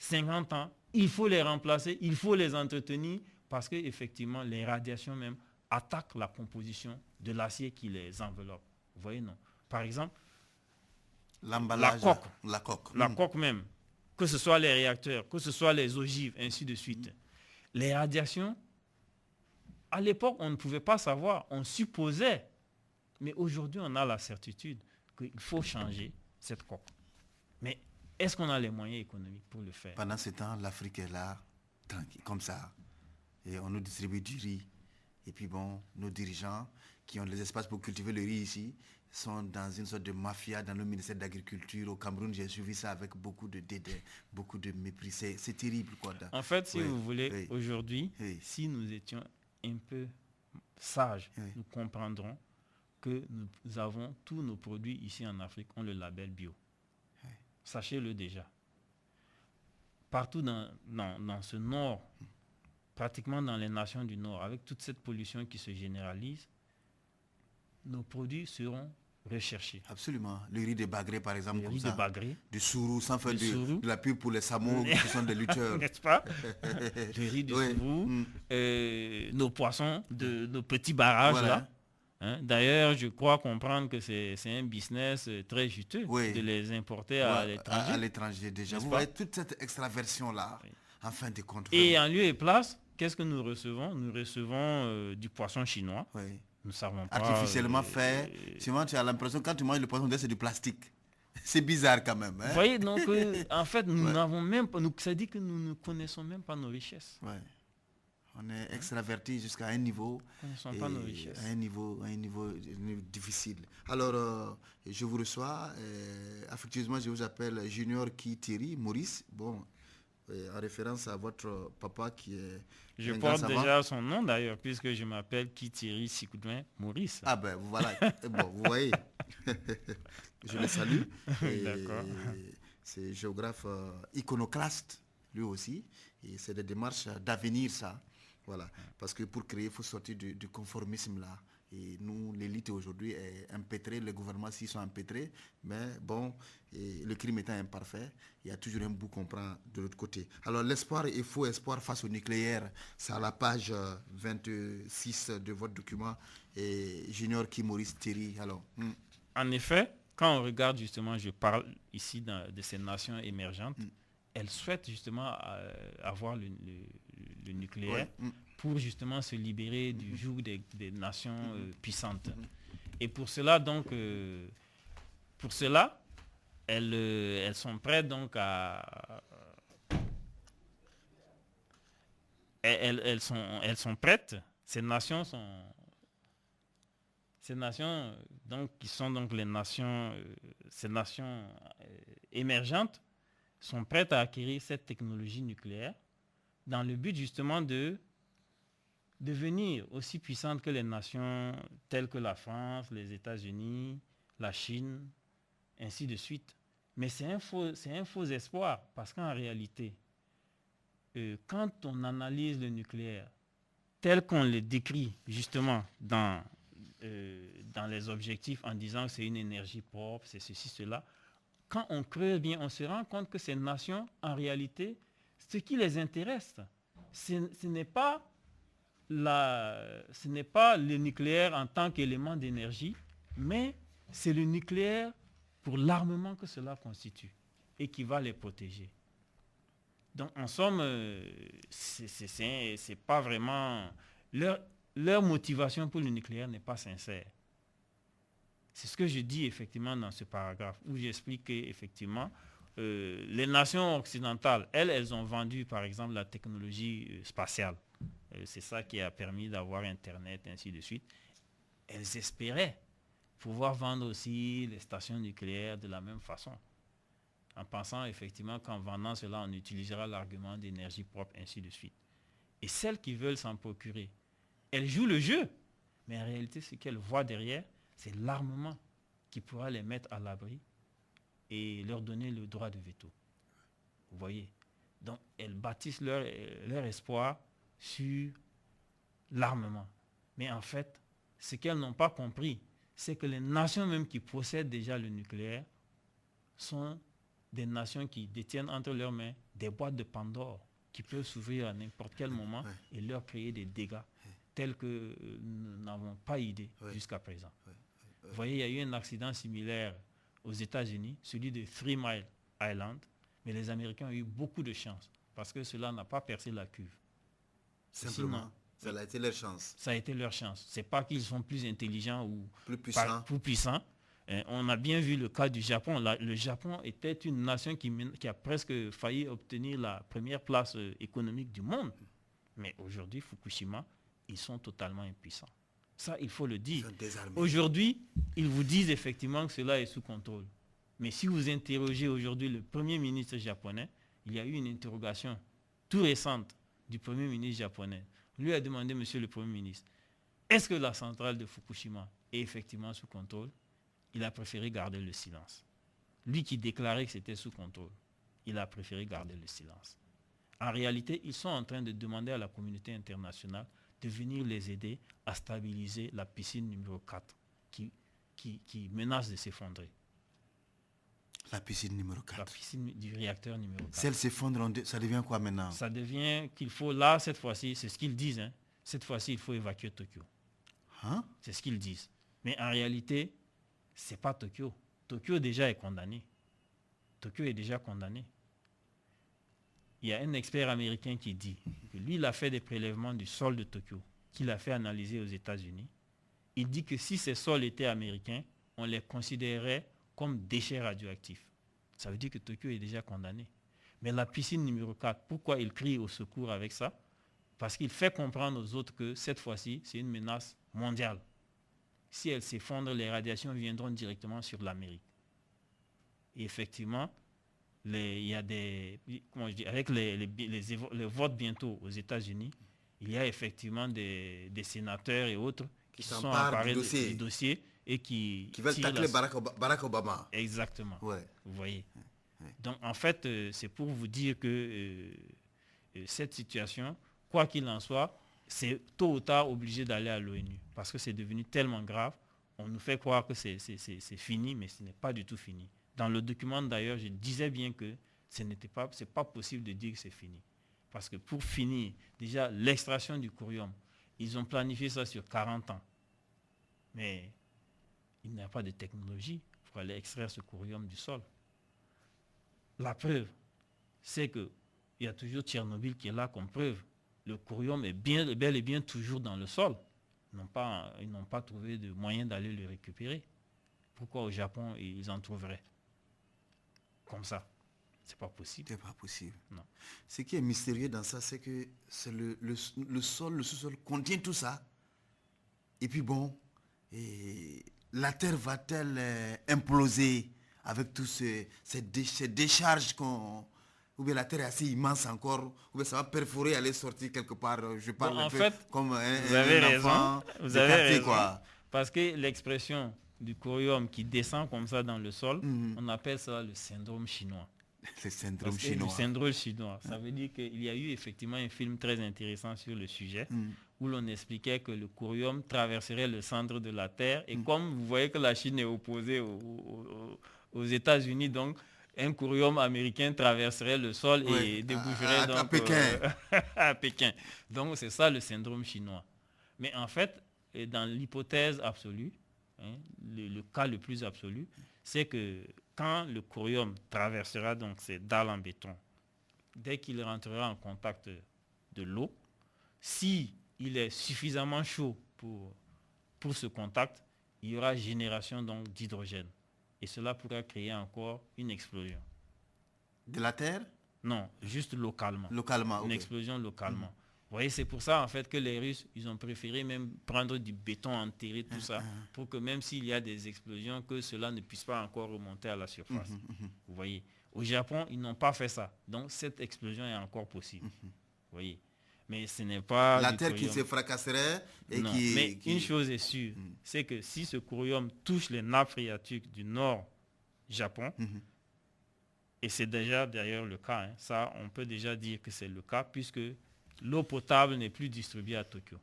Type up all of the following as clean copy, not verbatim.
50 ans, il faut les remplacer, il faut les entretenir parce qu'effectivement, les radiations même attaquent la composition de l'acier qui les enveloppe. Vous voyez, non? Par exemple, l'emballage, la coque. La coque même, que ce soit les réacteurs, que ce soit les ogives, ainsi de suite. Les radiations, à l'époque, on ne pouvait pas savoir, on supposait. Mais aujourd'hui, on a la certitude qu'il faut changer cette coque. Mais est-ce qu'on a les moyens économiques pour le faire? Pendant ce temps, l'Afrique est là, tranquille, comme ça. Et on nous distribue du riz. Et puis bon, nos dirigeants qui ont les espaces pour cultiver le riz ici sont dans une sorte de mafia dans le ministère de l'Agriculture. Au Cameroun, j'ai suivi ça avec beaucoup de dédain, beaucoup de mépris. C'est terrible, quoi. En fait, si vous voulez, aujourd'hui, si nous étions un peu sages, nous comprendrons que nous avons tous nos produits ici en Afrique, ont le label bio. Sachez-le déjà. Partout dans ce nord, pratiquement dans les nations du Nord, avec toute cette pollution qui se généralise, nos produits seront recherchés. Absolument. Le riz de Bagré, par exemple, le riz de Bagré, du sourou, sans faire de la pub pour les samots qui sont des lutteurs. N'est-ce pas? Le riz de sourou, nos poissons de nos petits barrages là. Hein? D'ailleurs, je crois comprendre que c'est un business très juteux de les importer à l'étranger. À l'étranger déjà. Vous voyez toute cette extraversion-là, en fin de compte. Et en lieu et place, qu'est-ce que nous recevons? Nous recevons du poisson chinois. Nous savons pas. Artificiellement fait. Souvent, tu as l'impression que quand tu manges le poisson, c'est du plastique. C'est bizarre quand même. Hein? Vous voyez, donc, en fait, nous n'avons même pas. Ça dit que nous ne connaissons même pas nos richesses. On est extraverti jusqu'à un niveau. Nous ne connaissons pas nos richesses. Un niveau difficile. Alors, je vous reçois. Affectueusement, je vous appelle Junior Thierry Maurice. Bon. En référence à votre papa qui est... Je porte déjà son nom d'ailleurs, puisque je m'appelle Thierry Sikoudouin Maurice. Ah ben voilà, bon, vous voyez, je le salue. D'accord. C'est géographe iconoclaste, lui aussi, et c'est des démarches d'avenir ça. Voilà, parce que pour créer, il faut sortir du conformisme là. Et nous, l'élite aujourd'hui est empêtrée, les gouvernements s'y sont empêtrés, mais bon, et le crime étant imparfait, il y a toujours un bout qu'on prend de l'autre côté. Alors l'espoir et faux espoir face au nucléaire, c'est à la page 26 de votre document, et Junior Maurice Thierry. Alors, En effet, quand on regarde justement, je parle ici de ces nations émergentes, elles souhaitent justement avoir le nucléaire pour justement se libérer du joug des nations puissantes. Et pour cela, donc, elles sont prêtes donc à... Elles sont prêtes, ces nations donc, qui sont donc les nations, ces nations émergentes, sont prêtes à acquérir cette technologie nucléaire dans le but justement de devenir aussi puissantes que les nations telles que la France, les États-Unis, la Chine, ainsi de suite. Mais c'est un faux espoir, parce qu'en réalité, quand on analyse le nucléaire tel qu'on le décrit justement dans les objectifs en disant que c'est une énergie propre, c'est ceci, cela, quand on creuse bien, on se rend compte que ces nations, en réalité, ce qui les intéresse, ce n'est pas le nucléaire en tant qu'élément d'énergie, mais c'est le nucléaire pour l'armement que cela constitue et qui va les protéger. Donc, en somme, c'est pas vraiment... Leur motivation pour le nucléaire n'est pas sincère. C'est ce que je dis effectivement dans ce paragraphe, où j'explique qu'effectivement, les nations occidentales, elles ont vendu par exemple la technologie spatiale. C'est ça qui a permis d'avoir Internet, ainsi de suite. Elles espéraient pouvoir vendre aussi les stations nucléaires de la même façon, en pensant effectivement qu'en vendant cela, on utilisera l'argument d'énergie propre, ainsi de suite. Et celles qui veulent s'en procurer, elles jouent le jeu, mais en réalité, ce qu'elles voient derrière, c'est l'armement qui pourra les mettre à l'abri et leur donner le droit de veto. Vous voyez? Donc, elles bâtissent leur espoir sur l'armement. Mais en fait, ce qu'elles n'ont pas compris, c'est que les nations même qui possèdent déjà le nucléaire sont des nations qui détiennent entre leurs mains des boîtes de Pandore qui peuvent s'ouvrir à n'importe quel moment et leur créer des dégâts tels que nous n'avons pas idée jusqu'à présent. Vous voyez, il y a eu un accident similaire aux États-Unis, celui de 3 Mile Island, mais les Américains ont eu beaucoup de chance parce que cela n'a pas percé la cuve. Simplement, ça a été leur chance. Ça a été leur chance. Ce n'est pas qu'ils sont plus intelligents ou plus puissants. On a bien vu le cas du Japon. Le Japon était une nation qui a presque failli obtenir la première place économique du monde. Mais aujourd'hui, Fukushima, ils sont totalement impuissants. Ça, il faut le dire. Aujourd'hui, ils vous disent effectivement que cela est sous contrôle. Mais si vous interrogez aujourd'hui le Premier ministre japonais, il y a eu une interrogation tout récente du Premier ministre japonais. On lui a demandé, monsieur le Premier ministre, est-ce que la centrale de Fukushima est effectivement sous contrôle? Il a préféré garder le silence. Lui qui déclarait que c'était sous contrôle, il a préféré garder le silence. En réalité, ils sont en train de demander à la communauté internationale de venir les aider à stabiliser la piscine numéro 4 qui menace de s'effondrer. La piscine numéro 4. La piscine du réacteur numéro 4. Si elle s'effondre, ça devient quoi maintenant? Ça devient qu'il faut, là, cette fois-ci, c'est ce qu'ils disent, hein, cette fois-ci, il faut évacuer Tokyo. Hein? C'est ce qu'ils disent. Mais en réalité, ce n'est pas Tokyo. Tokyo déjà est condamné. Tokyo est déjà condamné. Il y a un expert américain qui dit que lui, il a fait des prélèvements du sol de Tokyo, qu'il a fait analyser aux États-Unis. Il dit que si ces sols étaient américains, on les considérerait comme déchets radioactifs. Ça veut dire que Tokyo est déjà condamné. Mais la piscine numéro 4, pourquoi il crie au secours avec ça? Parce qu'il fait comprendre aux autres que cette fois-ci, c'est une menace mondiale. Si elle s'effondre, les radiations viendront directement sur l'Amérique. Et effectivement, il y a des, comment je dis, avec les votes bientôt aux États-Unis, il y a effectivement des sénateurs et autres qui se sont emparés du dossier et qui veulent tacler Barack Obama. Exactement. Ouais. Vous voyez. Ouais. Donc en fait, c'est pour vous dire que cette situation, quoi qu'il en soit, c'est tôt ou tard obligé d'aller à l'ONU parce que c'est devenu tellement grave. On nous fait croire que c'est fini, mais ce n'est pas du tout fini. Dans le document d'ailleurs, je disais bien que c'est pas possible de dire que c'est fini. Parce que pour finir, déjà l'extraction du curium, ils ont planifié ça sur 40 ans. Mais il n'y a pas de technologie pour aller extraire ce curium du sol. La preuve, c'est qu'il y a toujours Tchernobyl qui est là comme preuve. Le curium est bel et bien toujours dans le sol. Ils n'ont pas trouvé de moyen d'aller le récupérer. Pourquoi au Japon ils en trouveraient comme ça? C'est pas possible. C'est pas possible. Non. Ce qui est mystérieux dans ça, c'est que le sol, le sous-sol contient tout ça. Et puis bon, la Terre va-t-elle imploser avec toutes ces décharges ou bien la Terre est assez immense encore, ou bien ça va perforer, aller sortir quelque part. Je parle un peu comme vous avez raison. Vous avez raison. Quoi. Parce que l'expression du curium qui descend comme ça dans le sol, on appelle ça le syndrome chinois. Le syndrome chinois. Le syndrome chinois. Ça veut dire qu'il y a eu effectivement un film très intéressant sur le sujet où l'on expliquait que le curium traverserait le centre de la Terre. Et comme vous voyez que la Chine est opposée aux États-Unis, donc un curium américain traverserait le sol et déboucherait donc, à Pékin. Donc c'est ça le syndrome chinois. Mais en fait, dans l'hypothèse absolue, le cas le plus absolu, c'est que quand le curium traversera donc ces dalles en béton, dès qu'il rentrera en contact de l'eau, si il est suffisamment chaud pour ce contact, il y aura génération donc d'hydrogène. Et cela pourra créer encore une explosion. De la Terre? Non, juste localement. Localement, une explosion localement. Vous voyez, c'est pour ça en fait que les Russes, ils ont préféré même prendre du béton, enterrer tout ça, pour que même s'il y a des explosions, que cela ne puisse pas encore remonter à la surface. Vous voyez. Au Japon, ils n'ont pas fait ça. Donc cette explosion est encore possible. Vous voyez. Mais ce n'est pas... La Terre qui se fracasserait et non, mais une chose est sûre, c'est que si ce curium touche les nappes phréatiques du nord Japon, et c'est déjà d'ailleurs le cas, ça on peut déjà dire que c'est le cas, puisque l'eau potable n'est plus distribuée à Tokyo.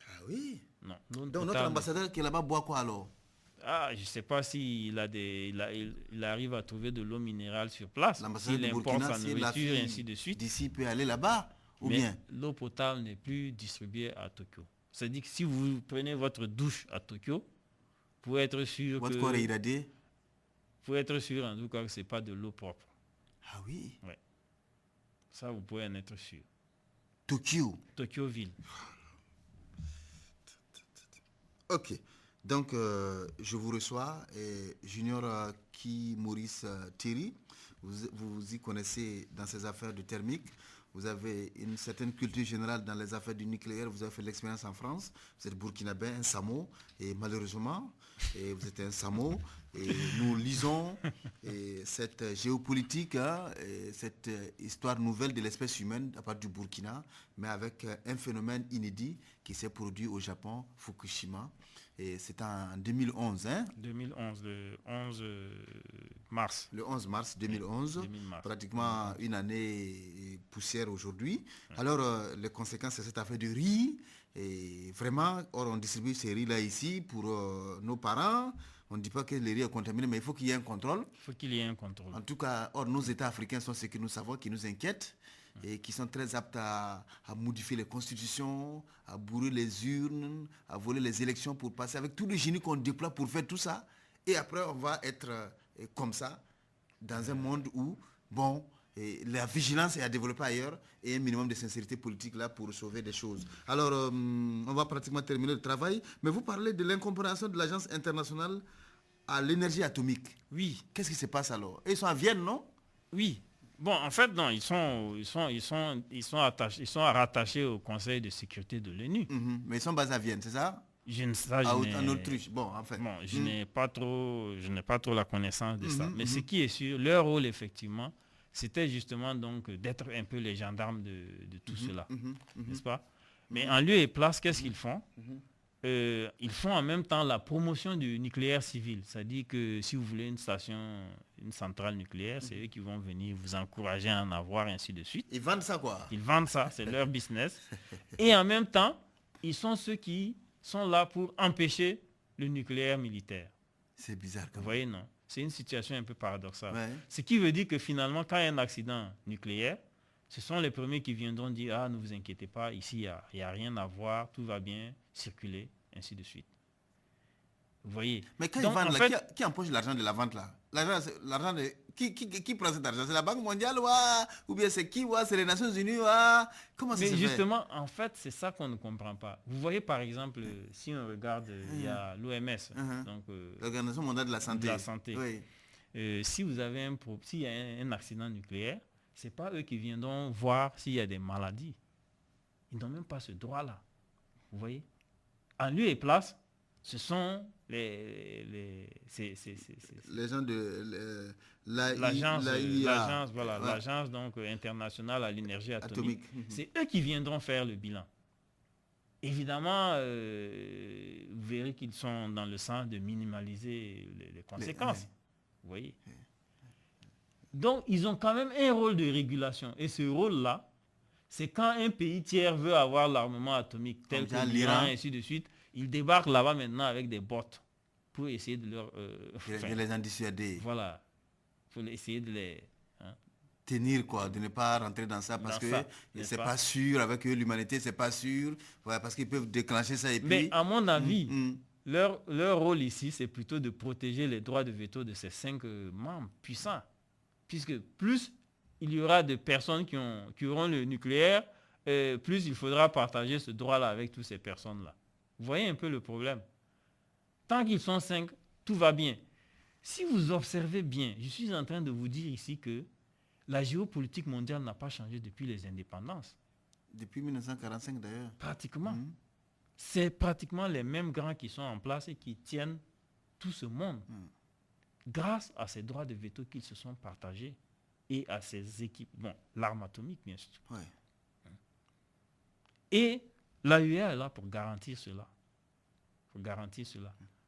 Ah oui? Non. Donc notre ambassadeur qui est là-bas boit quoi alors? je ne sais pas s'il il arrive à trouver de l'eau minérale sur place. L'ambassadeur S'il du importe Burkina, sa si la nourriture et fille ainsi de suite. d'ici peut aller là-bas, ou Mais bien l'eau potable n'est plus distribuée à Tokyo. C'est-à-dire que si vous prenez votre douche à Tokyo, pour être sûr votre que... corps est irradié. Pour être sûr en tout cas que ce n'est pas de l'eau propre. Ah oui. Ouais. Ça, vous pouvez en être sûr. Tokyo. Tokyo ville. Ok. Donc, je vous reçois. Et Junior Ki Maurice Thierry, vous y connaissez dans ces affaires de thermique. Vous avez une certaine culture générale dans les affaires du nucléaire. Vous avez fait l'expérience en France. Vous êtes burkinabé, un Samo. Et malheureusement, vous êtes un Samo. Et nous lisons cette géopolitique, et cette histoire nouvelle de l'espèce humaine à partir du Burkina, mais avec un phénomène inédit qui s'est produit au Japon, Fukushima. Et c'est en 2011. 2011, le 11 mars. Le 11 mars 2011, 2000 mars. pratiquement une année poussière aujourd'hui. Alors, les conséquences de cette affaire de riz, et vraiment, on distribue ces riz-là ici pour nos parents. On ne dit pas que le riz est contaminé, mais il faut qu'il y ait un contrôle. Il faut qu'il y ait un contrôle. En tout cas, nos États africains sont ceux que nous savons, qui nous inquiètent et qui sont très aptes à modifier les constitutions, à bourrer les urnes, à voler les élections pour passer avec tout le génie qu'on déploie pour faire tout ça. Et après, on va être comme ça, dans un monde où, la vigilance est à développer ailleurs et un minimum de sincérité politique là pour sauver des choses. Alors, on va pratiquement terminer le travail, mais vous parlez de l'incompréhension de l'Agence internationale à l'énergie atomique. Oui. Qu'est-ce qui se passe alors? Ils sont à Vienne, non? Oui. Bon, en fait, non, ils sont rattachés au Conseil de sécurité de l'ONU. Mais ils sont basés à Vienne, c'est ça? En Autriche. Bon, en fait. Bon, je n'ai pas trop la connaissance de ça. Mais ce qui est sûr, leur rôle, effectivement, c'était justement donc d'être un peu les gendarmes de tout cela. N'est-ce pas? Mais en lieu et place, qu'est-ce qu'ils font? Ils font en même temps la promotion du nucléaire civil. C'est-à-dire que si vous voulez une centrale nucléaire, c'est eux qui vont venir vous encourager à en avoir, et ainsi de suite. Ils vendent ça, quoi. Ils vendent ça, c'est leur business. Et en même temps, ils sont ceux qui sont là pour empêcher le nucléaire militaire. C'est bizarre quand même. Vous voyez, non? C'est une situation un peu paradoxale. Ouais. Ce qui veut dire que finalement, quand il y a un accident nucléaire, ce sont les premiers qui viendront dire « Ah, ne vous inquiétez pas, ici, il n'y a rien à voir, tout va bien, circuler, ainsi de suite. » Vous voyez? Mais quand ils vendent, qui empoche l'argent de la vente là? L'argent de... Qui prend cet argent? C'est la Banque mondiale ou bien c'est qui? C'est les Nations Unies? Comment ça se fait? Mais justement, en fait, c'est ça qu'on ne comprend pas. Vous voyez par exemple, si on regarde, il y a l'OMS, donc l'Organisation mondiale de la santé. Oui. Si vous avez s'il y a un accident nucléaire, ce n'est pas eux qui viendront voir s'il y a des maladies. Ils n'ont même pas ce droit-là. Vous voyez? En lieu et place, ce sont les gens de l'agence donc internationale à l'énergie atomique. C'est eux qui viendront faire le bilan. Évidemment, vous verrez qu'ils sont dans le sens de minimaliser les conséquences. Vous voyez? Donc, ils ont quand même un rôle de régulation. Et ce rôle-là, c'est quand un pays tiers veut avoir l'armement atomique, tel que l'Iran, et ainsi de suite, ils débarquent là-bas maintenant avec des bottes pour essayer de leur... de les en dissuader. Voilà. Pour essayer de les... tenir, quoi, de ne pas rentrer dans ça parce que c'est pas sûr, avec eux, l'humanité, c'est pas sûr, parce qu'ils peuvent déclencher ça et puis... Mais à mon avis, leur rôle ici, c'est plutôt de protéger les droits de veto de ces 5 membres puissants. Puisque plus il y aura de personnes qui auront le nucléaire, plus il faudra partager ce droit-là avec toutes ces personnes-là. Vous voyez un peu le problème. Tant qu'ils sont 5, tout va bien. Si vous observez bien, je suis en train de vous dire ici que la géopolitique mondiale n'a pas changé depuis les indépendances. Depuis 1945 d'ailleurs. Pratiquement. C'est pratiquement les mêmes grands qui sont en place et qui tiennent tout ce monde. Grâce à ces droits de veto qu'ils se sont partagés et à ces équipes. Bon, l'arme atomique, bien sûr. Ouais. Et l'AUA est là pour garantir cela.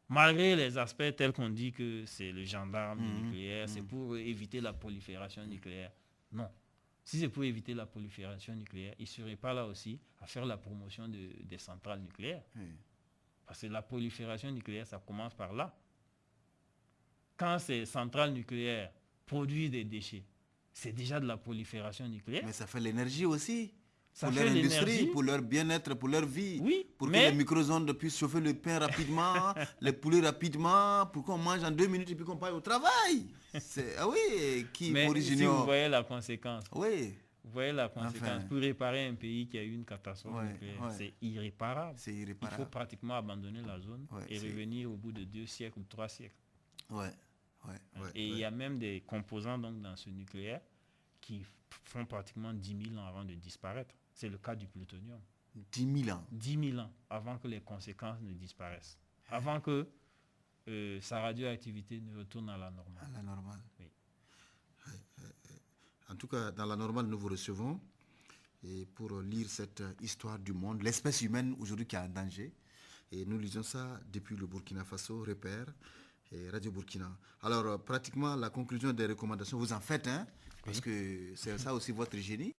Malgré les aspects tels qu'on dit que c'est le gendarme du nucléaire, c'est pour éviter la prolifération nucléaire. Non. Si c'est pour éviter la prolifération nucléaire, il ne serait pas là aussi à faire la promotion des centrales nucléaires. Parce que la prolifération nucléaire, ça commence par là. quand ces centrales nucléaires produisent des déchets, c'est déjà de la prolifération nucléaire. Mais ça fait l'énergie aussi. Ça pour fait leur industrie, l'énergie. pour leur bien-être, pour leur vie. Oui, pour mais... que les micro-ondes puissent chauffer le pain rapidement, les poulets rapidement, pour qu'on mange en 2 minutes et puis qu'on passe au travail. Ah oui, qui mais Maurice si Junior. vous voyez la conséquence. Oui. Vous voyez la conséquence. Enfin. Pour réparer un pays qui a eu une catastrophe Ouais, nucléaire, ouais. c'est irréparable. C'est irréparable. Il faut pratiquement abandonner la zone Ouais, et c'est- revenir au bout de 2 siècles ou 3 siècles. Ouais, ouais, ouais. Et il ouais. y a même des composants donc, dans ce nucléaire qui font pratiquement 10 000 ans avant de disparaître. C'est le cas du plutonium. 10 000 ans. 10 000 ans avant que les conséquences ne disparaissent. Avant que sa radioactivité ne retourne à la normale. À la normale. Oui. En tout cas, dans la normale, nous vous recevons et pour lire cette histoire du monde, l'espèce humaine aujourd'hui qui est en danger. Et nous lisons ça depuis le Burkina Faso, Repère et Radio Burkina. Alors, pratiquement, la conclusion des recommandations, vous en faites, hein, parce que c'est ça aussi votre génie.